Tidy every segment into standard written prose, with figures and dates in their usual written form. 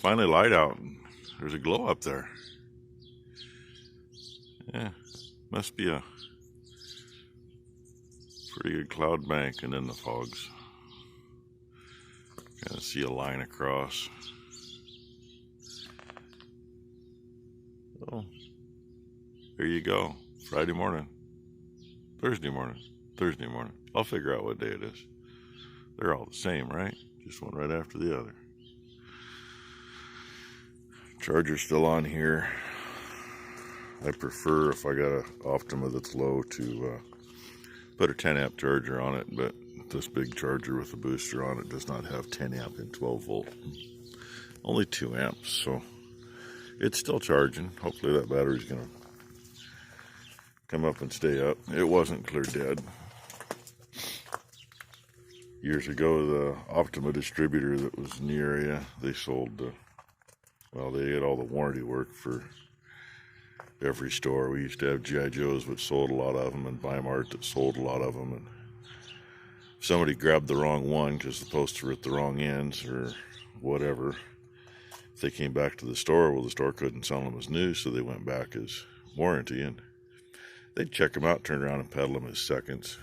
finally light out and there's a glow up there. Yeah, must be a pretty good cloud bank, and then the fogs. Kind of see a line across. So, there you go. Friday morning, Thursday morning, Thursday morning. I'll figure out what day it is. They're all the same, right? Just one right after the other. Charger's still on here. I prefer, if I got an Optima that's low, to put a 10 amp charger on it, but this big charger with a booster on it does not have 10 amp and 12 volt. Only 2 amps, so it's still charging. Hopefully that battery's gonna come up and stay up. It wasn't clear dead. Years ago, the Optima distributor that was in the area, they sold, well, they had all the warranty work for every store. We used to have G.I. Joes, which sold a lot of them, and Weimart that sold a lot of them. And if somebody grabbed the wrong one because the posts were at the wrong ends or whatever, if they came back to the store, well, the store couldn't sell them as new, so they went back as warranty, and they'd check them out, turn around and peddle them as seconds.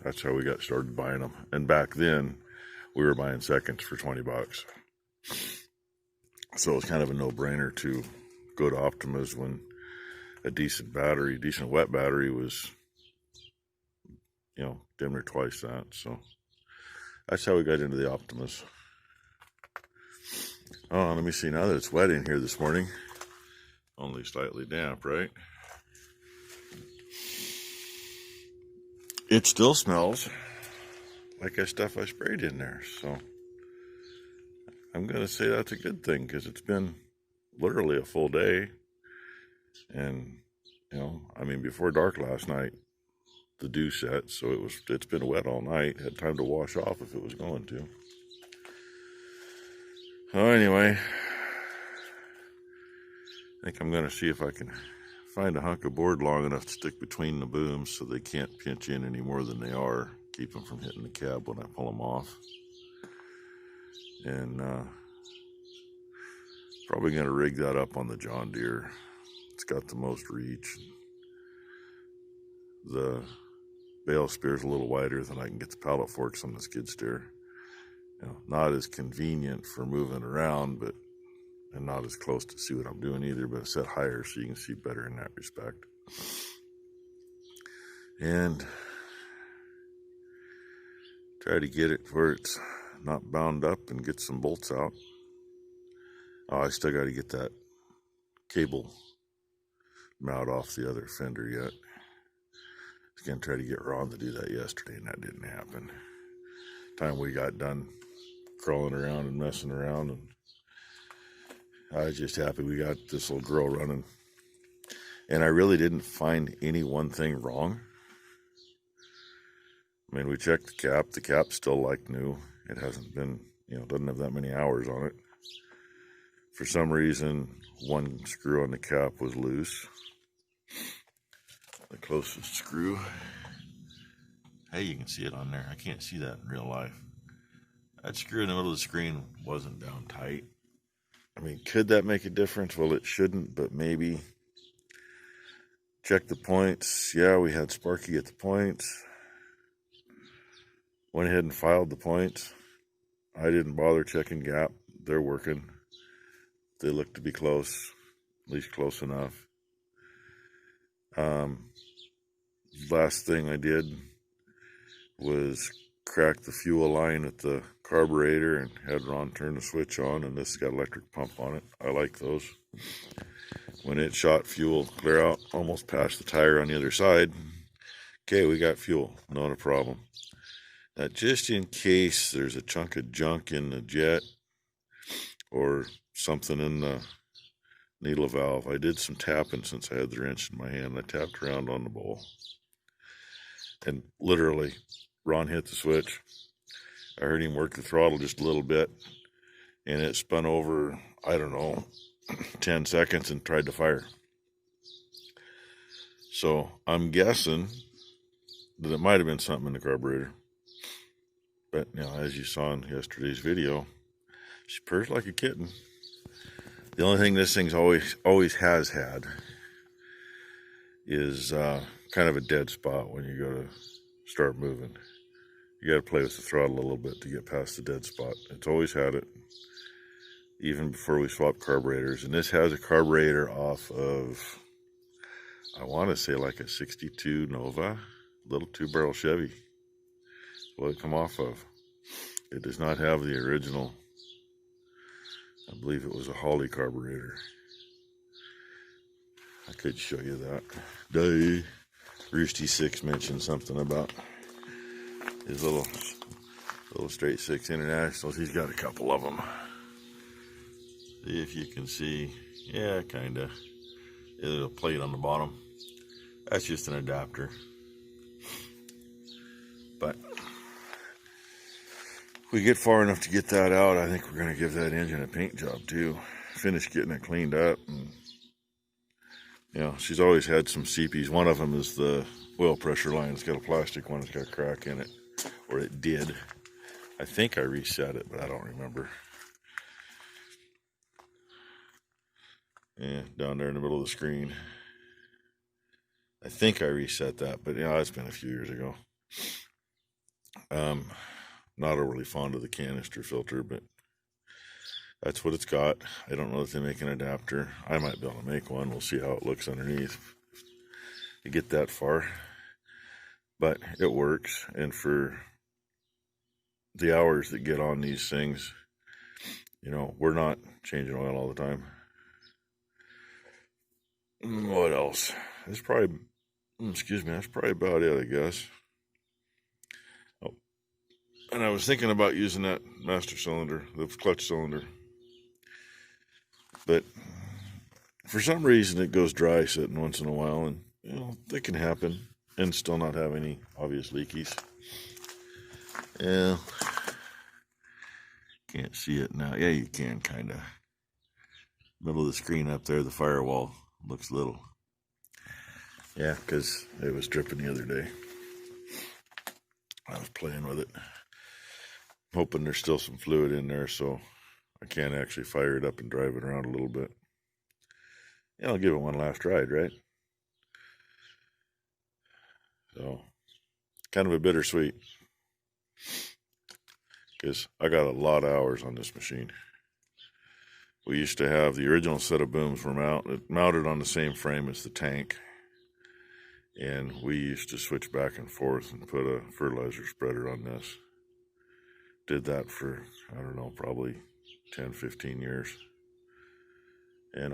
That's how we got started buying them. And back then, we were buying seconds for 20 bucks. So it was kind of a no-brainer to go to Optimas when a decent battery, decent wet battery was, you know, damn near twice that. So that's how we got into the Optimas. Oh, let me see, now that it's wet in here this morning, only slightly damp, right? It still smells like that stuff I sprayed in there, so I'm going to say that's a good thing, because it's been literally a full day. And, you know, I mean, before dark last night, the dew set, so it's been wet all night. Had time to wash off if it was going to. So anyway, I think I'm going to see if I can find a hunk of board long enough to stick between the booms so they can't pinch in any more than they are. Keep them from hitting the cab when I pull them off. And probably going to rig that up on the John Deere. It's got the most reach. The bale spear's a little wider than I can get the pallet forks on the skid steer. You know, not as convenient for moving around, but and not as close to see what I'm doing either, but it's set higher so you can see better in that respect. And try to get it where it's not bound up and get some bolts out. Oh, I still got to get that cable mount off the other fender yet. I was going to try to get Ron to do that yesterday, and that didn't happen. Time we got done crawling around and messing around, and I was just happy we got this little girl running. And I really didn't find any one thing wrong. I mean, we checked the cap. The cap's still like new. It hasn't been, you know, doesn't have that many hours on it. For some reason, one screw on the cap was loose. The closest screw. Hey, you can see it on there. I can't see that in real life. That screw in the middle of the screen wasn't down tight. I mean, could that make a difference? Well, it shouldn't, but maybe. Check the points. Yeah, we had Sparky at the points. Went ahead and filed the points. I didn't bother checking gap. They're working. They look to be close, at least close enough. Last thing I did was crack the fuel line at the carburetor and had Ron turn the switch on, and this has got electric pump on it. I like those. When it shot fuel clear out, almost past the tire on the other side, okay, we got fuel, not a problem. Now, just in case there's a chunk of junk in the jet or something in the needle valve, I did some tapping since I had the wrench in my hand. I tapped around on the bowl. And literally, Ron hit the switch. I heard him work the throttle just a little bit, and it spun over, I don't know, 10 seconds and tried to fire. So I'm guessing that it might have been something in the carburetor. But, you know, as you saw in yesterday's video, she purrs like a kitten. The only thing this thing's always has had is kind of a dead spot when you go to start moving. You got to play with the throttle a little bit to get past the dead spot. It's always had it, even before we swapped carburetors. And this has a carburetor off of, I want to say like a 62 Nova, little 2-barrel Chevy. What it come off of. It does not have the original. I believe it was a Holly carburetor. I could show you that. Roosty 6 mentioned something about his little straight 6 internationals. He's got a couple of them. See if you can see. Yeah, kind of. There's a plate on the bottom. That's just an adapter. But if we get far enough to get that out, I think we're going to give that engine a paint job too. Finish getting it cleaned up. And, you know, she's always had some CPs. One of them is the oil pressure line. It's got a plastic one. It's got a crack in it. Or it did. I think I reset it, but I don't remember. Yeah, down there in the middle of the screen. I think I reset that, but yeah, it's been a few years ago. Not overly fond of the canister filter, but that's what it's got. I don't know if they make an adapter. I might be able to make one. We'll see how it looks underneath to get that far. But it works, and for the hours that get on these things, you know, we're not changing oil all the time. What else? That's probably, excuse me, that's probably about it, I guess. Oh, and I was thinking about using that master cylinder, the clutch cylinder. But for some reason it goes dry sitting once in a while, and you know, that can happen and still not have any obvious leakies. Yeah, can't see it now. Yeah, you can kind of. Middle of the screen up there, the firewall looks little. Yeah, because it was dripping the other day. I was playing with it, hoping there's still some fluid in there so I can actually fire it up and drive it around a little bit. And I'll give it one last ride, right? So, kind of a bittersweet, because I got a lot of hours on this machine. We used to have the original set of booms were mounted on the same frame as the tank. And we used to switch back and forth and put a fertilizer spreader on this. Did that for, I don't know, probably 10, 15 years. And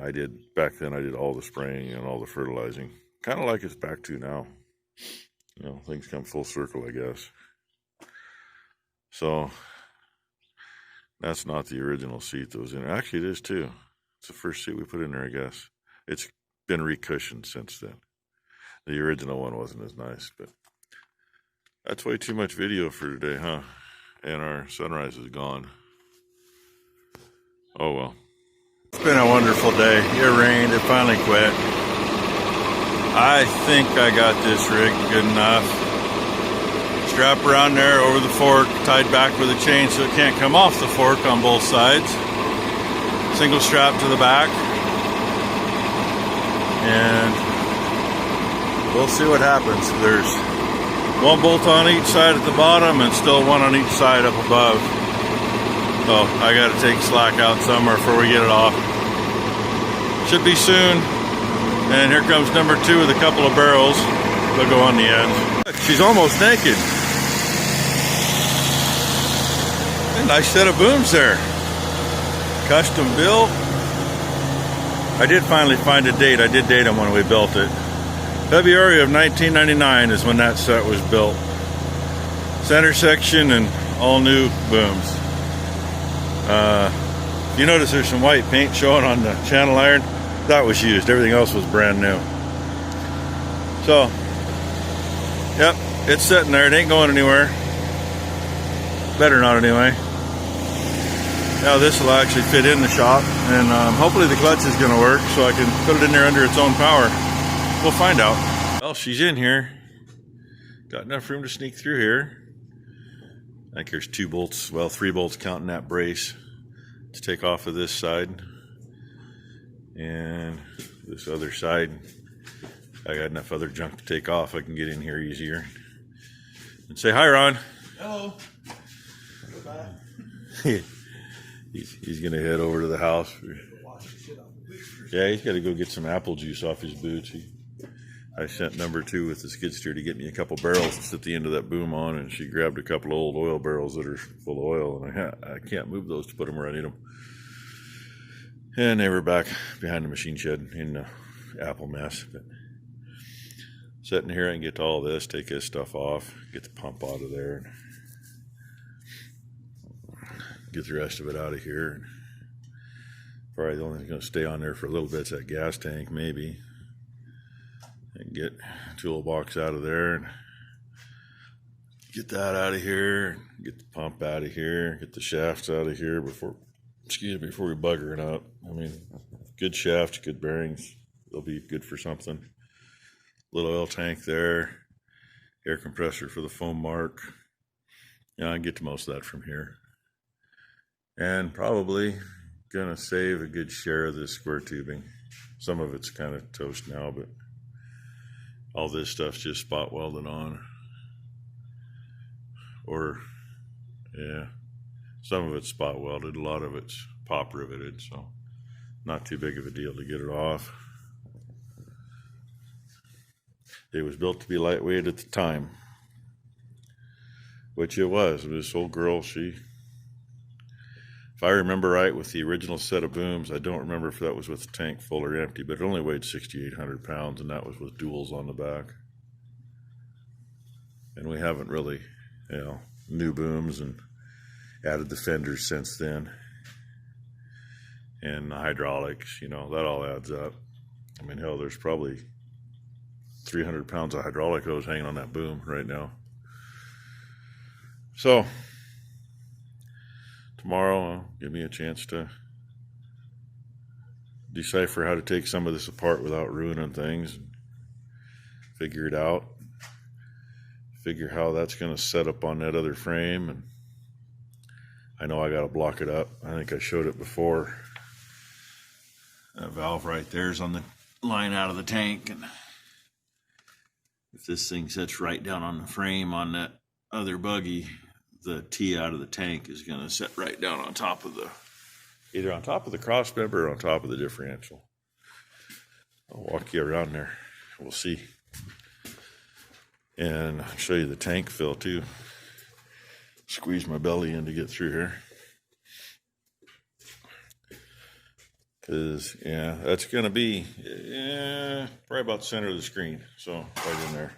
back then I did all the spraying and all the fertilizing. Kind of like it's back to now. You know, things come full circle, I guess. So, that's not the original seat that was in there. Actually, it is too. It's the first seat we put in there, I guess. It's been recushioned since then. The original one wasn't as nice, but that's way too much video for today, huh? And our sunrise is gone. Oh well. It's been a wonderful day. It rained, it finally quit. I think I got this rig good enough. Strap around there over the fork, tied back with a chain so it can't come off the fork on both sides. Single strap to the back. And we'll see what happens. There's one bolt on each side at the bottom and still one on each side up above. So I got to take slack out somewhere before we get it off. Should be soon. And here comes number 2 with a couple of barrels. They'll go on the end. She's almost naked. A nice set of booms there. Custom built. I did finally find a date. I did date them when we built it. February of 1999 is when that set was built. Center section and all new booms. You notice there's some white paint showing on the channel iron. That was used. Everything else was brand new. So, yep, it's sitting there. It ain't going anywhere. Better not anyway. Now this will actually fit in the shop, and hopefully the clutch is going to work so I can put it in there under its own power. We'll find out. Well, she's in here. Got enough room to sneak through here. I think there's 2 bolts, well, 3 bolts counting that brace to take off of this side. And this other side, I got enough other junk to take off. I can get in here easier. And say hi, Ron. Hello. Goodbye. He's going to head over to the house. Yeah, he's got to go get some apple juice off his boots. I sent number 2 with the skid steer to get me a couple barrels to sit the end of that boom on, and she grabbed a couple of old oil barrels that are full of oil, and I can't move those to put them where I need them. And they were back behind the machine shed in the apple mess. But sitting here, I can get to all this, take this stuff off, get the pump out of there, and get the rest of it out of here. And probably the only thing going to stay on there for a little bit is that gas tank, maybe. And get toolbox out of there and get that out of here, get the pump out of here, get the shafts out of here before we bugger it out. I mean, good shafts, good bearings, they'll be good for something. Little oil tank there, air compressor for the foam mark. Yeah, I can get to most of that from here. And probably gonna save a good share of this square tubing. Some of it's kind of toast now, but all this stuff's just spot welded on. Or, yeah, some of it's spot welded, a lot of it's pop riveted, so not too big of a deal to get it off. It was built to be lightweight at the time, which it was. This old girl, if I remember right, with the original set of booms, I don't remember if that was with the tank full or empty, but it only weighed 6,800 pounds, and that was with duals on the back. And we haven't really, new booms and added the fenders since then. And the hydraulics, that all adds up. I mean, hell, there's probably 300 pounds of hydraulic hose hanging on that boom right now. So tomorrow, give me a chance to decipher how to take some of this apart without ruining things, and figure it out, figure how that's going to set up on that other frame. And I know I got to block it up. I think I showed it before. That valve right there is on the line out of the tank, and if this thing sits right down on the frame on that other buggy, the T out of the tank is going to set right down on top of either on top of the cross member or on top of the differential. I'll walk you around there. We'll see. And I'll show you the tank fill too. Squeeze my belly in to get through here. Because, that's going to be probably about the center of the screen. So right in there.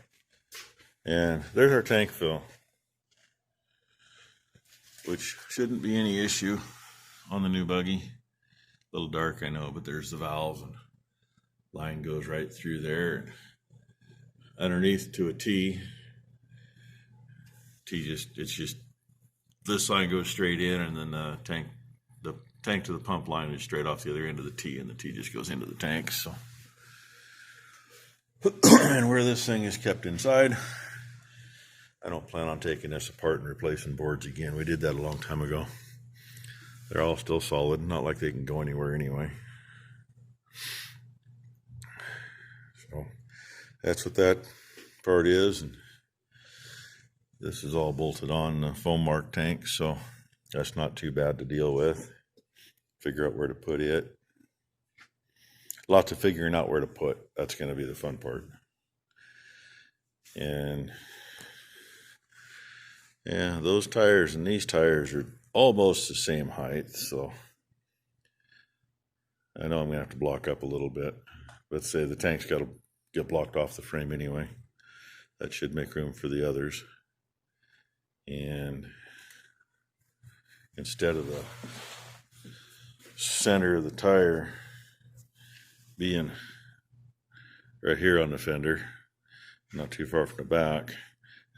And there's our tank fill, which shouldn't be any issue on the new buggy. A little dark, I know, but there's the valve, and line goes right through there. And underneath to a T, this line goes straight in, and then the tank to the pump line is straight off the other end of the T, and the T just goes into the tank. So, and where this thing is kept inside, I don't plan on taking this apart and replacing boards again. We did that a long time ago. They're all still solid, not like they can go anywhere anyway. So that's what that part is, and this is all bolted on the foam mark tank, so that's not too bad to deal with. Figure out where to put it. Lots of figuring out where to put. That's going to be the fun part. And yeah, those tires and these tires are almost the same height, so I know I'm going to have to block up a little bit. Let's say the tank's got to get blocked off the frame anyway. That should make room for the others. And instead of the center of the tire being right here on the fender, not too far from the back,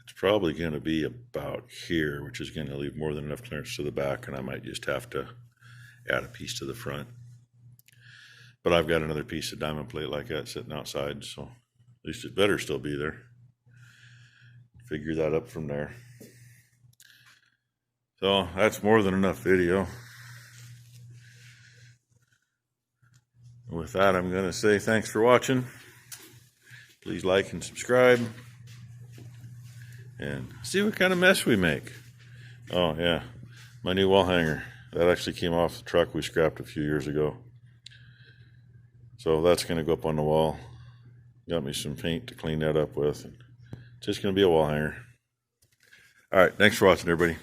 it's probably going to be about here, which is going to leave more than enough clearance to the back, and I might just have to add a piece to the front. But I've got another piece of diamond plate like that sitting outside, so at least it better still be there. Figure that up from there. So that's more than enough video. With that, I'm going to say thanks for watching. Please like and subscribe. And see what kind of mess we make. Oh, yeah. My new wall hanger. That actually came off the truck we scrapped a few years ago. So that's going to go up on the wall. Got me some paint to clean that up with. Just going to be a wall hanger. All right. Thanks for watching, everybody.